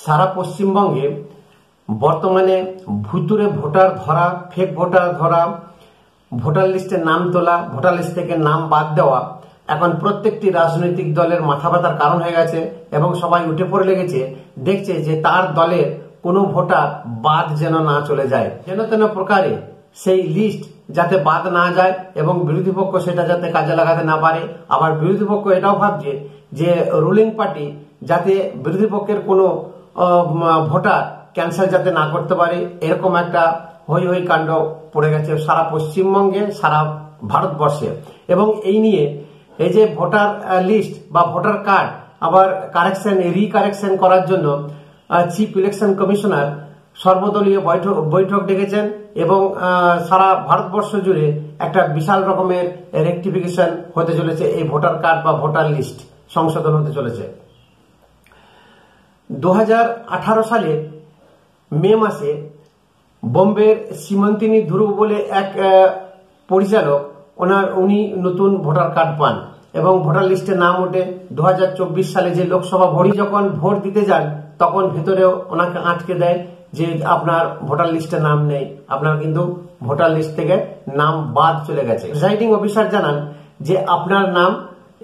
সারা পশ্চিমবঙ্গে বর্তমানে ভুতুরে ভোটার ধরা, ফেক ভোটার ধরা, ভোটার লিস্টে নাম তোলা, ভোটার লিস্ট থেকে নাম বাদ দেওয়া এখন প্রত্যেকটি রাজনৈতিক দলের মাথা ব্যথার কারণ হয়ে গেছে এবং সবাই উঠে পড়ে লেগেছে, দেখছে যে তার দলের কোনো ভোটার বাদ যেন না চলে যায়, যেন তেন প্রকারে সেই লিস্ট যাতে বাদ না যায় এবং বিরোধী পক্ষ সেটা যাতে কাজে লাগাতে না পারে। আবার বিরোধী পক্ষ এটাও ভাবছে যে রুলিং পার্টি যাতে বিরোধী পক্ষের কোনো ভোটার ক্যান্সেল যাতে না করতে পারে, এরকম একটা হই হই কাণ্ড পড়ে গেছে সারা পশ্চিমবঙ্গে, সারা ভারতবর্ষে। এবং এই নিয়ে এই যে ভোটার লিস্ট বা ভোটার কার্ড আবার রিকারেকশন করার জন্য চিফ ইলেকশন কমিশনার সর্বদলীয় বৈঠক ডেকেছেন এবং সারা ভারতবর্ষ জুড়ে একটা বিশাল রকমের রেকটিফিকেশন হতে চলেছে। এই ভোটার কার্ড বা ভোটার লিস্ট সংশোধন হতে চলেছে। 2018 সালে মে মাসে বোম্বের সীমন্তিনী ধ্রুব বলে এক পরিচালক উনি নতুন ভোটার কার্ড পান এবং ভোটার লিস্টে নাম ওঠে। 2024 সালে যে লোকসভা ভোট যখন ভোট দিতে যান তখন ভেতরেও ওনাকে আটকে দেয় যে আপনার ভোটার লিস্টে নাম নেই, আপনার কিন্তু ভোটার লিস্ট থেকে নাম বাদ চলে গেছে। প্রিসাইডিং অফিসার জানান যে আপনার নাম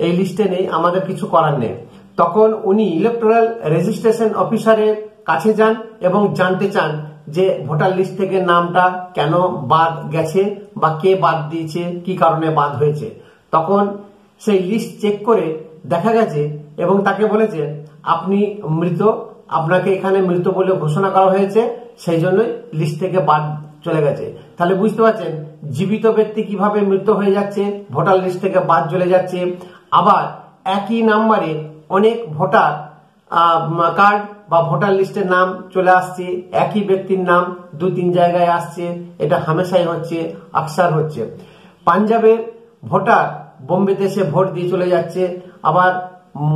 এই লিস্টে নেই, আমাদের কিছু করার নেই। তখন উনি ইলেকটোরাল রেজিস্ট্রেশন অফিসারের কাছে যান এবং জানতে চান যে ভোটার লিস্ট থেকে নামটা কেন বাদ গেছে বা কে বাদ দিয়েছে, কি কারণে বাদ হয়েছে। তখন সেই লিস্ট চেক করে দেখা গেছে এবং তাকে বলেছে আপনি মৃত, আপনাকে এখানে মৃত বলে ঘোষণা করা হয়েছে, সেই জন্যই লিস্ট থেকে বাদ চলে গেছে। তাহলে বুঝতে পারছেন জীবিত ব্যক্তি কিভাবে মৃত হয়ে যাচ্ছে, ভোটার লিস্ট থেকে বাদ চলে যাচ্ছে। আবার একই নাম্বারে অনেক ভোটার কার্ড বা ভোটার লিস্টের নাম চলে আসছে, একই ব্যক্তির নাম 2-3 জায়গায় আসছে, এটা হামেশাই হচ্ছে, আকসার হচ্ছে। পাঞ্জাবের ভোটার বোম্বেতে এসে ভোট দিয়ে চলে যাচ্ছে, আবার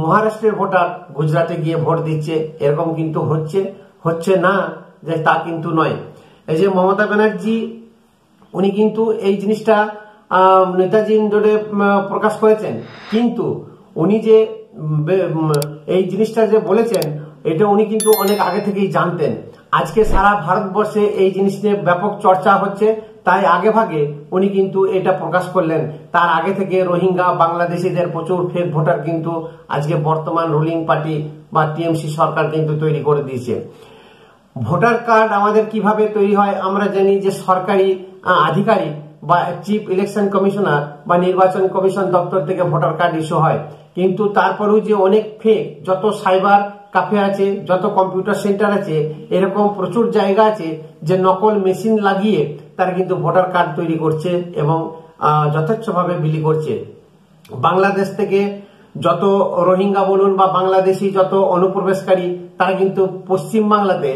মহারাষ্ট্রের ভোটার গুজরাটে গিয়ে ভোট দিচ্ছে, এরকম কিন্তু হচ্ছে না যে তা কিন্তু নয়। এই যে মমতা ব্যানার্জি উনি কিন্তু এই জিনিসটা নেতাজি ইন্ডোরে প্রকাশ করেছেন, কিন্তু উনি যে এই জিনিসটা যে বলেছেন এটা উনি কিন্তু অনেক আগে থেকেই জানতেন। আজকে সারা ভারতবর্ষে এই জিনিস নিয়ে ব্যাপক চর্চা হচ্ছে, তাই আগে ভাগে উনি কিন্তু এটা প্রকাশ করলেন। তার আগে থেকে রোহিঙ্গা বাংলাদেশিদের প্রচুর ফেক ভোটার কিন্তু আজকে বর্তমান রুলিং পার্টি বা টিএমসি সরকার কিন্তু তৈরি করে দিয়েছে। ভোটার কার্ড আমাদের কিভাবে তৈরি হয় আমরা জানি যে সরকারি আধিকারিক বা চিফ ইলেকশন কমিশনার বা নির্বাচন কমিশন দপ্তর থেকে ভোটার কার্ড ইস্যু হয়, কিন্তু তারপরেও যে অনেক ফেক, যত সাইবার কাফে আছে, যত কম্পিউটার সেন্টার আছে, এরকম প্রচুর জায়গা আছে যে নকল মেশিন লাগিয়ে তারা কিন্তু ভোটার কার্ড তৈরি করছে এবং যথেচ্ছভাবে বিলি করছে। বাংলাদেশ থেকে যত রোহিঙ্গা বলুন বা বাংলাদেশি যত অনুপ্রবেশকারী তারা কিন্তু পশ্চিম বাংলাতে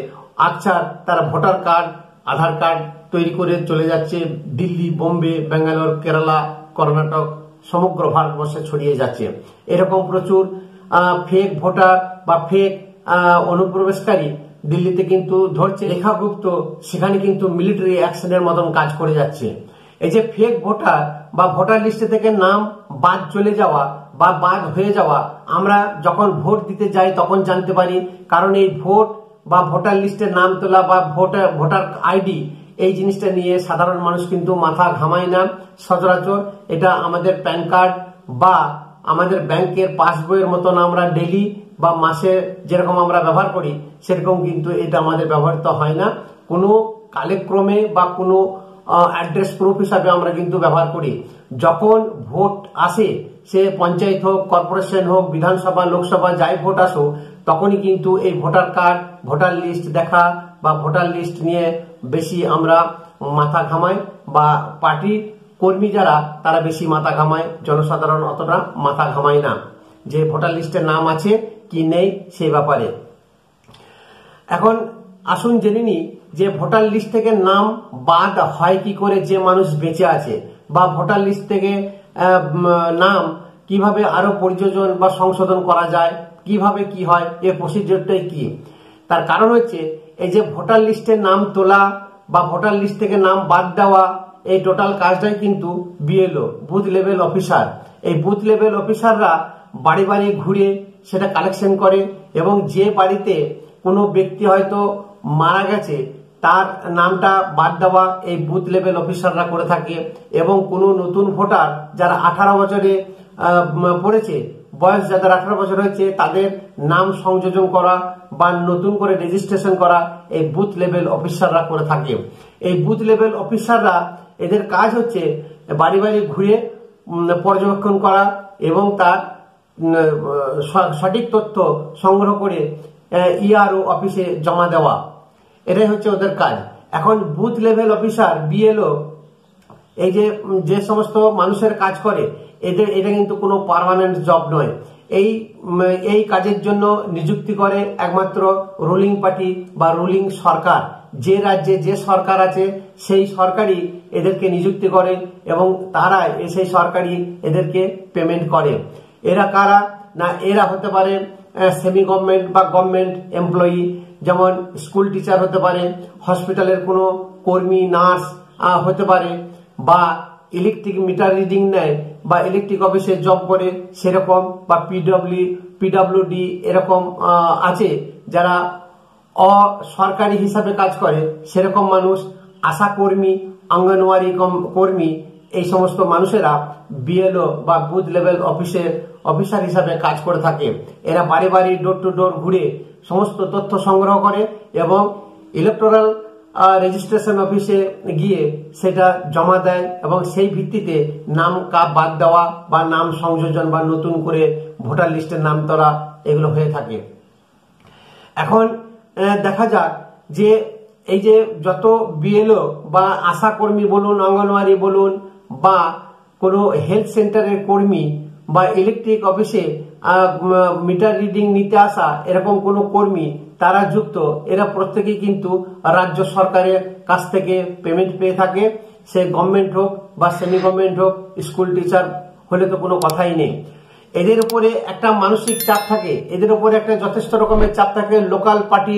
আকছার তারা ভোটার কার্ড, আধার কার্ড তৈরি করে চলে যাচ্ছে দিল্লি, বোম্বে, বেঙ্গালোর, কেরালা, কর্ণাটক, সমগ্র ভারতবর্ষে ছড়িয়ে যাচ্ছে। এরকম প্রচুর ফেক ভোটার বা ফেক অনুপ্রবেশকারী দিল্লিতে কিন্তু ধরছে। লেখাগুপ্ত সেখানে কিন্তু মিলিটারি অ্যাকশনের মতন কাজ করে যাচ্ছে। এই যে ফেক ভোটার বা ভোটার লিস্টে থেকে নাম বাদ চলে যাওয়া বা বাদ হয়ে যাওয়া আমরা যখন ভোট দিতে যাই তখন জানতে পারি, কারণ এই ভোট বা ভোটার লিস্টে নাম তোলা বা ভোটার আইডি এই জিনিসটা নিয়ে সাধারণ মানুষ কিন্তু মাথা ঘামায় না সচরাচর। এটা আমাদের প্যান কার্ড বা আমাদের ব্যাংকের পাসবইয়ের মতন আমরা ডেইলি বা মাসে যেরকম আমরা ব্যবহার করি সেরকম কিন্তু এটা আমাদের ব্যবহৃত হয় না। কোনো কালেক্রমে বা কোনো অ্যাড্রেস প্রুফ হিসাবে আমরা কিন্তু ব্যবহার করি। যখন ভোট আসে, সে পঞ্চায়েত হোক, কর্পোরেশন হোক, বিধানসভা, লোকসভা, যাই ভোট আসুক, তখনই কিন্তু এই ভোটার কার্ড, ভোটার লিস্ট দেখা বা ভোটার লিস্ট নিয়ে বেশি আমরা মাথা ঘামাই বা পার্টি কর্মী যারা তারা বেশি মাথা ঘামায়, জনসাধারণ অতটা মাথা ঘামায় না যে ভোটার লিস্টে নাম আছে কি নেই সেই ব্যাপারে। এখন আসুন জেনে নিই যে ভোটার লিস্ট থেকে নাম বাদ হয় কি করে যে মানুষ বেঁচে আছে, বা ভোটার লিস্ট থেকে নাম কিভাবে আরো পরিযোজন বা সংশোধন করা যায়, কিভাবে কি হয়, এর প্রসিডিওরটাই কি। তার কারণ হচ্ছে এই যে ভোটার লিস্টে নাম তোলা বা ভোটার লিস্ট থেকে নাম বাদ দেওয়া, এই টোটাল কাজটাই কিন্তু বিএলও, বুথ লেভেল অফিসার। এই বুথ লেভেল অফিসাররা বাড়ি বাড়ি ঘুরে সেটা কালেকশন করে এবং যে বাড়িতে কোনো ব্যক্তি হয়তো মারা গেছে, তার নামটা বাদ দেওয়া এই বুথ লেভেল অফিসাররা করে থাকে। এবং কোনো নতুন ভোটার যারা 18 বছরে পড়েছে, বয়স যাদের 18 বছর হয়েছে, তাদের নাম সংযোজন করা বা নতুন করে রেজিস্ট্রেশন করা এই বুথ লেভেল অফিসাররা করে থাকে। এই বুথ লেভেল অফিসাররা, এদের কাজ হচ্ছে বাড়ি বাড়ি ঘুরে পর্যবেক্ষণ করা এবং তার সঠিক তথ্য সংগ্রহ করে ইআরও অফিসে জমা দেওয়া, এটাই হচ্ছে ওদের কাজ। এখন বুথ লেভেল অফিসার বিএলও এই যে সমস্ত মানুষের কাজ করে, এটা কিন্তু কোনো পার্মানেন্ট জব নয়। এই কাজের জন্য নিযুক্তি করে একমাত্র রুলিং পার্টি বা রুলিং সরকার। যে রাজ্যে যে সরকার আছে সেই সরকারই এদেরকে নিযুক্তি করে এবং তারা সেই সরকারই এদেরকে পেমেন্ট করে। এরা কারা না, এরা হতে পারে সেমি গভর্নমেন্ট বা গভর্নমেন্ট এমপ্লয়ি, যেমন স্কুল টিচার হতে পারে, হসপিটালের কোনো কর্মী, নার্স হতে পারে, বা ইলেকট্রিক মিটার রিডিং নেয় বা ইলেকট্রিক অফিসে জব করে সেরকম, বা পিডব্লিউডি এরকম আছে যারা অসরকারি হিসাবে কাজ করে সেরকম মানুষ, আশা কর্মী, অঙ্গনওয়াড়ি কর্মী, এই সমস্ত মানুষেরা বিএলও বা বুথ লেভেল অফিসার হিসাবে কাজ করে থাকে। এরা বাড়ি বাড়ি ডোর টু ডোর ঘুরে সমস্ত তথ্য সংগ্রহ করে এবং ইলেকটোরাল রেজিস্ট্রেশন অফিসে গিয়ে সেটা জমা দেয় এবং সেই ভিত্তিতে নাম বাদ দেওয়া বা নাম সংযোজন বা নতুন করে ভোটার লিস্টের নাম তোলা এগুলো হয়ে থাকে। এখন দেখা যাক যে এই যে যত বিএলও বা আশা কর্মী বলুন, অঙ্গনওয়াড়ি বলুন, বা কোনো হেলথ সেন্টারের কর্মী বা ইলেকট্রিক অফিসে মিটার রিডিং নিতে আসা এরকম কোনো কর্মী, তারা যুক্ত, এরা প্রত্যেকেই কিন্তু রাজ্য সরকারের কাছ থেকে পেমেন্ট পেয়ে থাকে। সে গভর্নমেন্ট হোক বা সেমি গভর্নমেন্ট হোক, স্কুল টিচার হলে তো কোনো কথাই নেই। এদের উপরে একটা মানসিক চাপ থাকে, এদের উপরে একটা যথেষ্ট রকমের চাপ থাকে। লোকাল পার্টি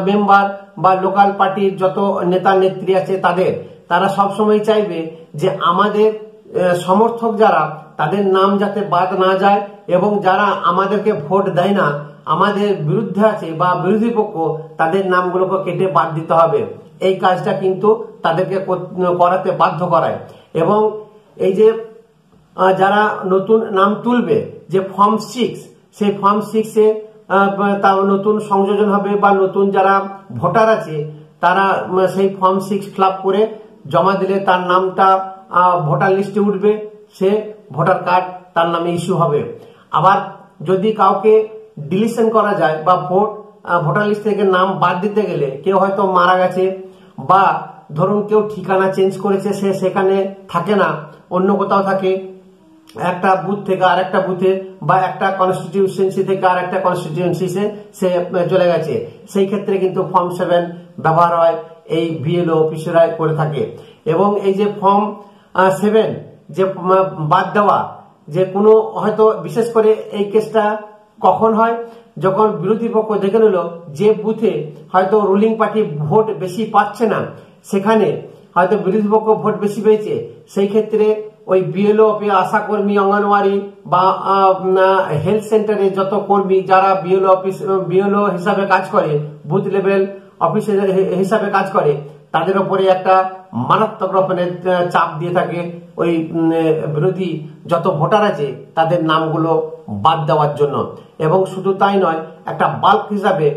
মেম্বার বা লোকাল পার্টির যত নেতা নেত্রী আছে তারা সবসময় চাইবে যে আমাদের সমর্থক যারা, তাদের নাম যাতে বাদ না যায় এবং যারা আমাদেরকে ভোট দেয় না, আমাদের বিরুদ্ধে আছে বা বিরোধী পক্ষ, তাদের নামগুলোকে কেটে বাদ দিতে হবে। এই কাজটা কিন্তু তাদেরকে করাতে বাধ্য করায়। এবং এই যে যারা নতুন নাম তুলবে, যে ফর্ম 6, সেই ফর্ম 6-এ নতুন সংযোজন হবে বা নতুন যারা ভোটার আছে তারা সেই ফর্ম 6 ফিল আপ করে জমা দিলে তার নামটা ভোটার লিস্টে উঠবে, সে ভোটার কার্ড তার নামে ইস্যু হবে। আবার যদি কাউকে ডিলিশন করা যায় বা ভোটার লিস্ট থেকে নাম বাদ দিতে গেলে, কেউ হয়তো মারা গেছে বা ধরুন কেউ ঠিকানা চেঞ্জ করেছে, সে সেখানে থাকে না, অন্য কোথাও থাকে, একটা বুথ থেকে আরেকটা বুথে বা একটা কনস্টিটিউয়েন্সি থেকে আরেকটা কনস্টিটিউয়েন্সিতে সে চলে গেছে, সেই ক্ষেত্রে কিন্তু ফর্ম 7 ব্যবহার হয়, এই বিএলও অফিসাররা করে থাকে। এবং এই যে ফর্ম 7 যে বাদ দেওয়া, যে কোনো হয়তো বিশেষ করে এই কেসটা কখন হয়, যখন বিরোধী পক্ষ দেখে নিল যে বুথে হয়তো রুলিং পার্টি ভোট বেশি পাচ্ছে না, সেখানে হয়তো বিরোধী পক্ষ ভোট বেশি পেয়েছে, সেই ক্ষেত্রে ওই বিএলও, আশা কর্মী, অঙ্গনওয়াড়ি বা হেলথ সেন্টারে যত কর্মী যারা বিএলও হিসাবে কাজ করে, বুথ লেভেল অফিসে হিসাবে কাজ করে, তাদের উপরে একটা মারাত্মক রকমের চাপ দিয়ে থাকে ওই বিরোধী যত ভোটার আছে তাদের নামগুলো বাদ দেওয়ার জন্য। এবং শুধু তাই নয়, একটা বাল্ক হিসাবে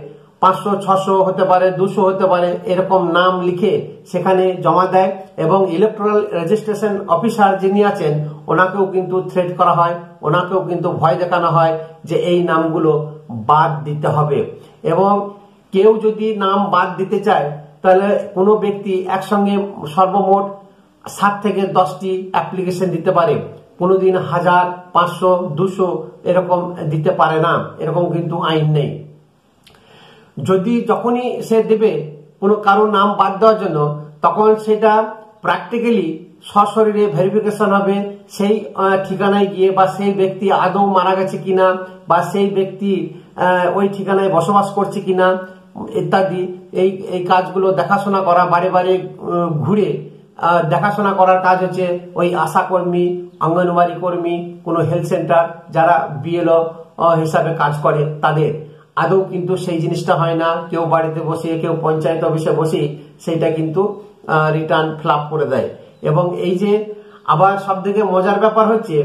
500, 600 হতে পারে, 200 হতে পারে, এরকম নাম লিখে সেখানে জমা দেয় এবং ইলেকট্রাল রেজিস্ট্রেশন অফিসার যিনি আছেন ওনাকেও কিন্তু থ্রেট করা হয়, ওনাকেও কিন্তু ভয় দেখানো হয় যে এই নামগুলো বাদ দিতে হবে। এবং কেউ যদি নাম বাদ দিতে চায় তাহলে কোনো ব্যক্তি একসঙ্গে সর্বমোট 7 থেকে 10টি অ্যাপ্লিকেশন দিতে পারে, কোনোদিন 1000, 500, 200 এরকম দিতে পারে না, এরকম কিন্তু আইন নেই। যখনই সে দেবে কোনো কারো নাম বাদ দেওয়ার জন্য, তখন সেটা প্র্যাকটিক্যালি সশরীরে ভেরিফিকেশন হবে সেই ঠিকানায় গিয়ে, বা সেই ব্যক্তি আদৌ মারা গেছে কিনা, বা সেই ব্যক্তি ওই ঠিকানায় বসবাস করছে কিনা ইত্যাদি। এই কাজগুলো দেখাশোনা করা, বারে বারে ঘুরে দেখাশোনা করার কাজ হচ্ছে ওই আশা কর্মী, অঙ্গনওয়াড়ি কর্মী, কোনো হেলথ সেন্টার যারা বিএলও হিসাবে কাজ করে তাদের। আদৌ কিন্তু সেই জিনিসটা হয় না। কেউ বাড়িতে বসে, কেউ পঞ্চায়েত অফিসে বসে সেইটা কিন্তু রিটার্ন ফিল আপ করে দেয়। এবং এই যে আবার সব থেকে মজার ব্যাপার হচ্ছে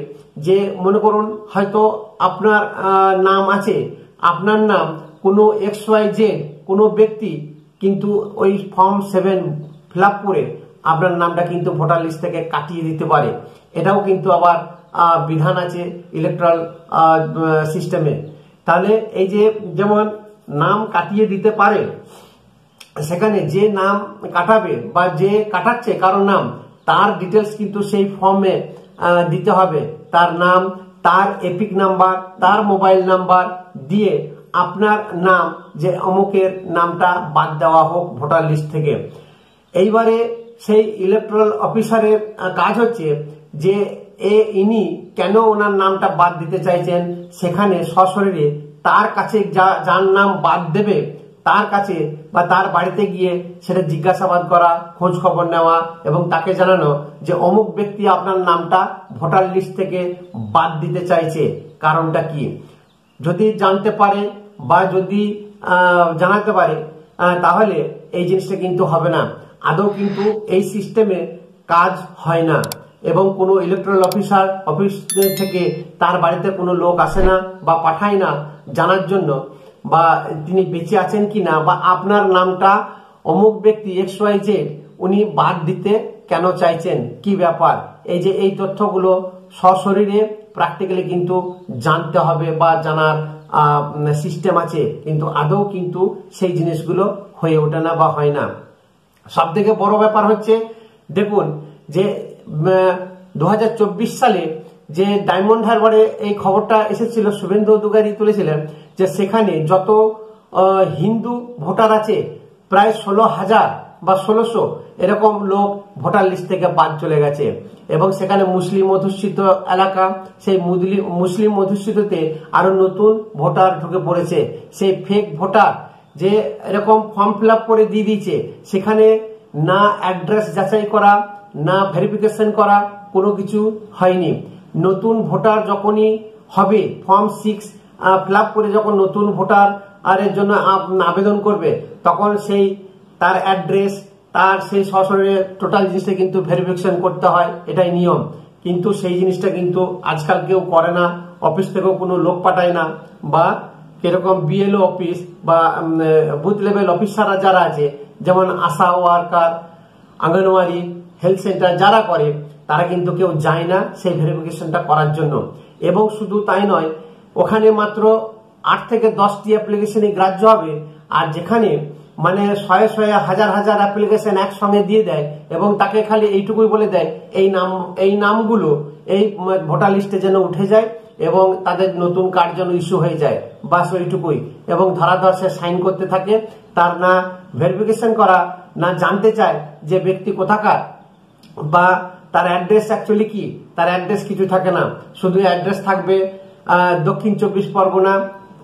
যে মনে করুন হয়তো আপনার নাম আছে, আপনার নাম কোনো XYZ কোনো ব্যক্তি কিন্তু ওই ফর্ম 7 ফিল আপ করে আপনার নামটা কিন্তু ভোটার লিস্ট থেকে কাটিয়ে দিতে পারে। এটাও কিন্তু আবার বিধান আছে ইলেকট্রাল সিস্টেমে। তাহলে এই যে যেমন নাম কাটিয়ে দিতে পারে, সেখানে যে নাম কাটাবে বা যে কাটাচ্ছে কারো নাম, তার ডিটেলস কিন্তু সেই ফর্মে দিতে হবে। তার নাম, তার এপিক নাম্বার, তার মোবাইল নাম্বার দিয়ে আপনার নাম যে অমুকের নামটা বাদ দেওয়া হোক ভোটার লিস্ট থেকে। এইবারে সেই ইলেকট্রাল অফিসারের কাজ হচ্ছে যে ইনি কেন ওনার নামটা বাদ দিতে চাইছেন, সেখানে সশরীরে তার কাছে যার নাম বাদ দেবে তার কাছে বা তার বাড়িতে গিয়ে সেটা জিজ্ঞাসাবাদ করা, খোঁজ খবর নেওয়া এবং তাকে জানানো যে অমুক ব্যক্তি আপনার নামটা ভোটার লিস্ট থেকে বাদ দিতে চাইছে, কারণটা কি। যদি জানতে পারে বা যদি জানাতে পারে তাহলে এই জিনিসটা কিন্তু হবে না। আদৌ কিন্তু এই সিস্টেমে কাজ হয় না এবং কোনো ইলেকট্রাল অফিস থেকে তার বাড়িতে কোনো লোক আসে না বা পাঠায় না জানার জন্য বা তিনি বেঁচে আছেন কিনা বা আপনার নামটা অমুক ব্যক্তি XYZ উনি বাদ দিতে কেন চাইছেন, কি ব্যাপার। এই যে এই তথ্যগুলো সশরীরে প্র্যাকটিক্যালি কিন্তু জানতে হবে বা জানার সিস্টেম আছে, কিন্তু আদৌ কিন্তু সেই জিনিসগুলো হয়ে ওঠে না বা হয় না। সব থেকে বড় ব্যাপার হচ্ছে দেখুন যে 2024 সালে যে ডায়মন্ড হারবারে এই খবরটা এসেছিল, শুভেন্দু অধিকারী তুলেছিলেন যে সেখানে যত হিন্দু ভোটার আছে প্রায় 16,000 বা 1600 এরকম লোক ভোটার লিস্ট থেকে বাদ চলে গেছে। এবং সেখানে মুসলিম অধ্যুষিত এলাকা, সেই মুসলিম অধ্যুষিততে আরো নতুন ভোটার ঢুকে পড়েছে। সেই ফেক ভোটার যে এরকম ফর্ম ফিল আপ করে দিয়ে দিয়েছে, সেখানে না অ্যাড্রেস যাচাই করা, না ভেরিফিকেশন করা, কোনো কিছু হয়নি। নতুন ভোটার যখনই হবে ফর্ম 6 ফিল আপ করে যখন নতুন ভোটার এর জন্য আবেদন করবে, তখন সেই তার অ্যাড্রেস, তার সেই সশরীরে টোটাল জিনিসটা কিন্তু ভেরিফিকেশন করতে হয়, এটাই নিয়ম। কিন্তু সেই জিনিসটা কিন্তু আজকাল কেউ করে না, অফিস থেকেও কোনো লোক পাঠায় না, বা এরকম BLO অফিস বা বুথ লেভেল অফিসাররা যারা আছে, যেমন আশা ওয়ার্কার, আঙ্গনওয়াড়ি, হেলথ সেন্টার যারা করে, তারা কিন্তু কেউ যায় না সেই ভেরিফিকেশনটা করার জন্য। এবং শুধু তাই নয়, ওখানে মাত্র 8 থেকে 10টি অ্যাপ্লিকেশনই গ্রাহ্য হবে। আর যেখানে মানে শয়ে হাজার অ্যাপ্লিকেশন একসঙ্গে দিয়ে দেয় এবং তাকে খালি এইটুকুই বলে দেয় এই নামগুলো এই ভোটার লিস্টে যেন উঠে যায় এবং তাদের নতুন কার্ড যেন ইস্যু হয়ে যায়, বাস ওইটুকুই। এবং ধরাধর সে সাইন করতে থাকে, তার না ভেরিফিকেশন করা, না জানতে চায় যে ব্যক্তি কোথাকার বা তার অ্যাড্রেস অ্যাকচুয়ালি কি। তার অ্যাড্রেস কিছু থাকে না, শুধু অ্যাড্রেস থাকবে দক্ষিণ 24 পরগনা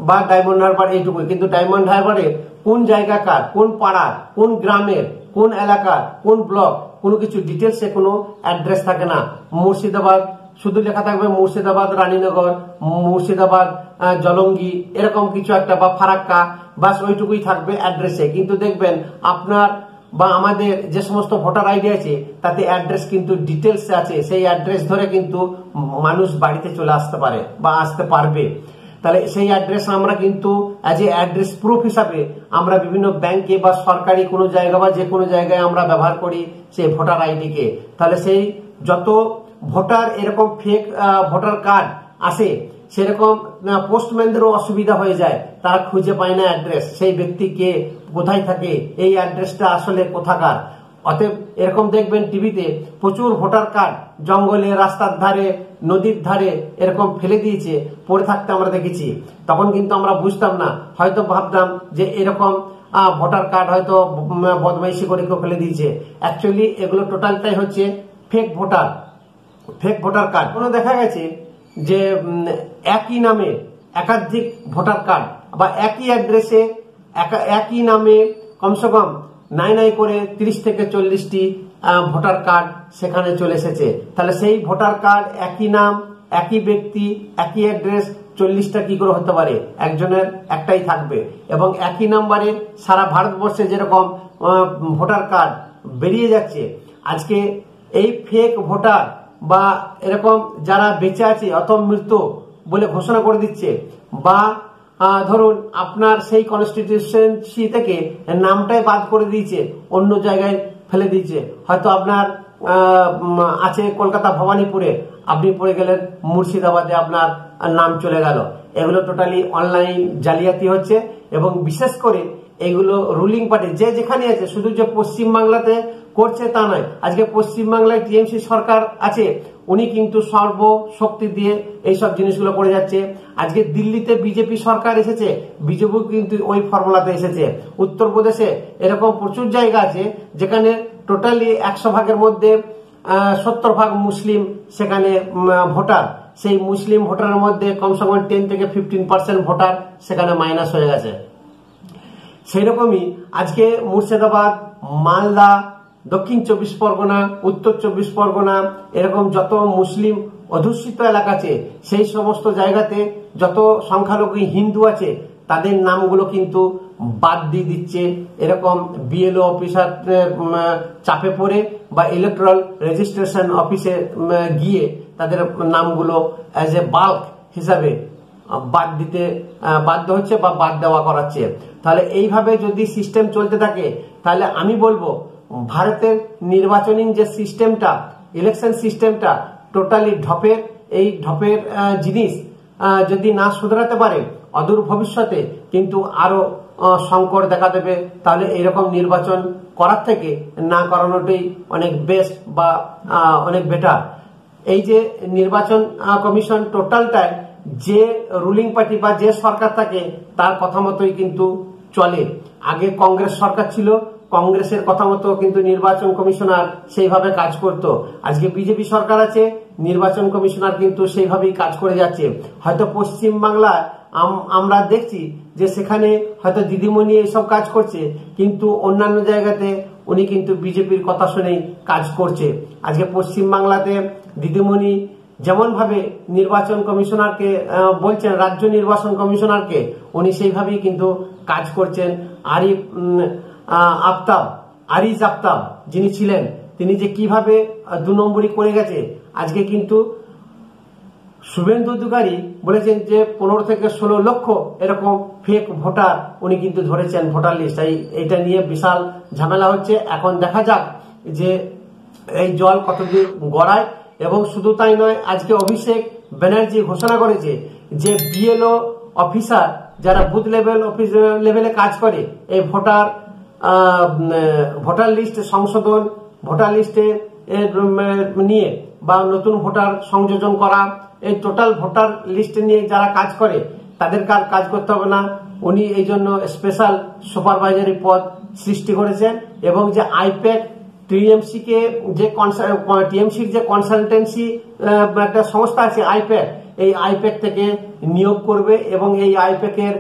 বা ডায়মন্ড হারবার, এইটুকুই। কিন্তু ডায়মন্ড হারবারে কোন জায়গাকার, কোন পাড়ার, কোন গ্রামের, কোন এলাকার, কোন ব্লক, কোনো কিছু ডিটেলসে কোনো অ্যাড্রেস থাকে না। মুর্শিদাবাদ শুধু লেখা থাকবে মুর্শিদাবাদ রানীনগর, মুর্শিদাবাদ জলঙ্গি, এরকম কিছু একটা, বা ফারাক্কা, বাস ওইটুকুই থাকবে অ্যাড্রেসে। কিন্তু দেখবেন আপনার বা আমাদের যে সমস্ত ভোটার আইডি আছে তাতে অ্যাড্রেস কিন্তু ডিটেলস আছে, সেই অ্যাড্রেস ধরে কিন্তু মানুষ বাড়িতে চলে আসতে পারে বা আসতে পারবে। তাহলে সেই অ্যাড্রেস আমরা কিন্তু অ্যাজ এ অ্যাড্রেস প্রুফ হিসাবে আমরা বিভিন্ন ব্যাংকে বা সরকারি কোনো জায়গা বা যে কোনো জায়গায় আমরা ব্যবহার করি সেই ভোটার আইডিকে। তাহলে সেই যত ভোটার এরকম ফেক ভোটার কার্ড আসে, সেরকম পোস্টম্যানদেরও অসুবিধা হয়ে যায়, তারা খুঁজে পায় না অ্যাড্রেস, সেই ব্যক্তি কে, কোথায় থাকে, এই অ্যাড্রেসটা আসলে কোথাকার। অতএব এরকম দেখবেন টিভিতে প্রচুর ভোটার কার্ড জঙ্গলে, রাস্তার ধারে, নদীর ধারে এরকম ফেলে দিয়েছে, পড়ে থাকতে আমরা দেখেছি। তখন কিন্তু আমরা বুঝতাম না, হয়তো ভাবতাম যে এরকম ভোটার কার্ড হয়তো বদমাইশি করে কেউ ফেলে দিয়েছে। অ্যাকচুয়ালি এগুলো টোটালটাই হচ্ছে ফেক ভোটার কার্ড। কোনো দেখা গেছে যে একই নামে একাধিক ভোটার কার্ড বা একই অ্যাড্রেসে একই নামে কমসে কম নাই করে 30 থেকে 40টি ভোটার কার্ড সেখানে চলে এসেছে। তাহলে সেই ভোটার কার্ড, একই নাম, একই ব্যক্তি, একই অ্যাড্রেস, 40টা কি করে হতে পারে? একজনের একটাই থাকবে। এবং একই নাম্বারে সারা ভারতবর্ষে যেরকম ভোটার কার্ড বেরিয়ে যাচ্ছে, আজকে এই ফেক ভোটার বা এরকম যারা বেঁচে আছে অতমৃত বলে ঘোষণা করে দিচ্ছে, বা ধরুন আপনার সেই কনস্টিটিউশনসি থেকে নামটাই বাদ করে দিয়েছে, অন্য জায়গায় ফেলে দিয়েছে। হয়তো আপনার আছে কলকাতা ভবানীপুরে, আপনি পড়ে গেলেন মুর্শিদাবাদে, আপনার নাম চলে গেল। এগুলো টোটালি অনলাইন জালিয়াতি হচ্ছে। এবং বিশেষ করে এগুলো রুলিং পার্টি যে যেখানে আছে, শুধু যে পশ্চিমবাংলাতে করছে তা নয়, আজকে পশ্চিমবাংলায় টিএমসি সরকার আছে, উনি কিন্তু সর্বশক্তি দিয়ে এইসব জিনিসগুলো করে যাচ্ছে। আজকে দিল্লিতে বিজেপি সরকার এসেছে, বিজেপি কিন্তু ওই ফর্মুলাতে এসেছে। উত্তরপ্রদেশে এরকম প্রচুর জায়গা আছে যেখানে টোটালি 100 ভাগের মধ্যে 70 ভাগ মুসলিম সেখানে ভোটার। সেই মুসলিম ভোটারের মধ্যে কমসে কম 10 থেকে 15% ভোটার সেখানে মাইনাস হয়ে গেছে। সেই রকমই আজকে মুর্শিদাবাদ, মালদা, দক্ষিণ 24 পরগনা, উত্তর 24 পরগনা, এরকম যত মুসলিম অধ্যুষিত এলাকা আছে, সেই সমস্ত জায়গাতে যত সংখ্যালঘু হিন্দু আছে, তাদের নামগুলো কিন্তু বাদ দিয়ে দিচ্ছে। এরকম বিএলও অফিসার চাপে পড়ে বা ইলেকট্রাল রেজিস্ট্রেশন অফিসে গিয়ে তাদের নামগুলো অ্যাজ এ বাল্ক হিসাবে বাদ দিতে বাধ্য হচ্ছে বা বাদ দেওয়া করাচ্ছে। তাহলে এইভাবে যদি সিস্টেম চলতে থাকে, তাহলে আমি বলবো ভারতের নির্বাচনী যে সিস্টেমটা, ইলেকশন সিস্টেমটা টোটালি ঢপের। এই ঢপের জিনিস যদি না শুধরাতে পারে, অদূর ভবিষ্যতে কিন্তু আরো সংকট দেখা দেবে। তাহলে এরকম নির্বাচন করার থেকে না করানোটাই অনেক বেস্ট বা অনেক বেটার। এই যে নির্বাচন কমিশন টোটালটাই যে রুলিং পার্টি বা যে সরকার থাকে তার কথা মতোই কিন্তু চলে। আগে কংগ্রেস সরকার ছিল, কংগ্রেসের কথা মতো কিন্তু নির্বাচন কমিশনার সেইভাবে কাজ করত। আজকে বিজেপি সরকার আছে, নির্বাচন কমিশনার কিন্তু সেইভাবেই কাজ করে যাচ্ছে। হয়তো পশ্চিম বাংলায় আমরা দেখছি যে সেখানে হয়তো দিদিমণি এইসব কাজ করছে, কিন্তু অন্যান্য জায়গাতে উনি কিন্তু বিজেপির কথা শুনেই কাজ করছে। আজকে পশ্চিম বাংলাতে দিদিমণি যেমন ভাবে নির্বাচন কমিশনারকে বলছেন, রাজ্য নির্বাচন কমিশনারকে, উনি সেইভাবেই কিন্তু কাজ করছেন। আরিজ আফতাব যিনি ছিলেন, তিনি যে কিভাবে 2 নম্বরই করে গেছে। আজকে কিন্তু শুভেন্দু অধিকারী বলেছেন যে 15 থেকে 16 লক্ষ এরকম ফেক ভোটার উনি কিন্তু ধরেছেন ভোটার লিস্ট। এইটা নিয়ে বিশাল ঝামেলা হচ্ছে। এখন দেখা যাক যে এই জল কতদূর গড়ায়। এবং শুধু তাই নয়, আজকে অভিষেক ব্যানার্জি ঘোষণা করেছে যে বিএলও অফিসার যারা বুথ লেভেলে কাজ করে, এই ভোটার লিস্ট সংশোধন, ভোটার লিস্টে নিয়ে বা নতুন ভোটার সংযোজন করা, এই টোটাল ভোটার লিস্ট নিয়ে যারা কাজ করে তাদের কাজ করতে হবে না। উনি এই জন্য স্পেশাল সুপারভাইজারি পদ সৃষ্টি করেছেন। এবং যে আইপ্যাক টিএমসির যে কনসালটেন্সি একটা সংস্থা আছে আইপ্যাক, এই আইপ্যাক থেকে নিয়োগ করবে। এবং এই আইপ্যাকের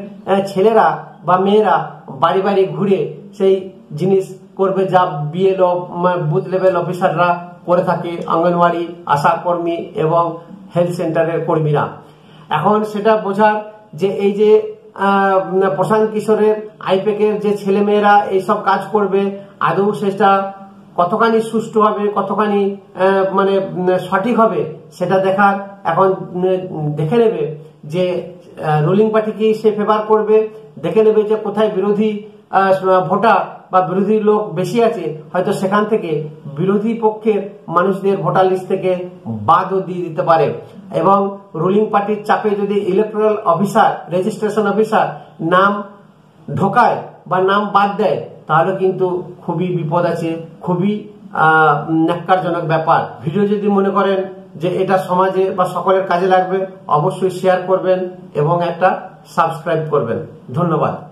ছেলেরা বা মেয়েরা বাড়ি বাড়ি ঘুরে সেই জিনিস করবে যা বিএলও বুথ লেভেল অফিসাররা করে থাকে, অঙ্গনওয়াড়ি আশা কর্মী এবং হেলথ সেন্টারের কর্মীরা। এখন সেটা বোঝার যে এই যে প্রশান্ত কিশোরের আইপ্যাকের যে ছেলে মেয়েরা এইসব কাজ করবে, আদৌ সেটা কতখানি সুষ্ঠু হবে, কতখানি মানে সঠিক হবে, সেটা দেখার এখন দেখে নেবে যে রুলিং পার্টি কি সে ফেভার করবে, দেখে নেবে যে কোথায় বিরোধী ভোটার বা বিরোধী লোক বেশি আছে, হয়তো সেখান থেকে বিরোধী পক্ষের মানুষদের ভোটার লিস্ট থেকে বাদও দিয়ে দিতে পারে। এবং রুলিং পার্টির চাপে যদি ইলেকট্রাল অফিসার, রেজিস্ট্রেশন অফিসার নাম ঢোকায় বা নাম বাদ দেয়, তাহলে কিন্তু খুবই বিপদ আছে, খুবই ন্যাক্কারজনক ব্যাপার। ভিডিও যদি মনে করেন যে এটা সমাজে বা সকলের কাজে লাগবে, অবশ্যই শেয়ার করবেন এবং একটা সাবস্ক্রাইব করবেন। ধন্যবাদ।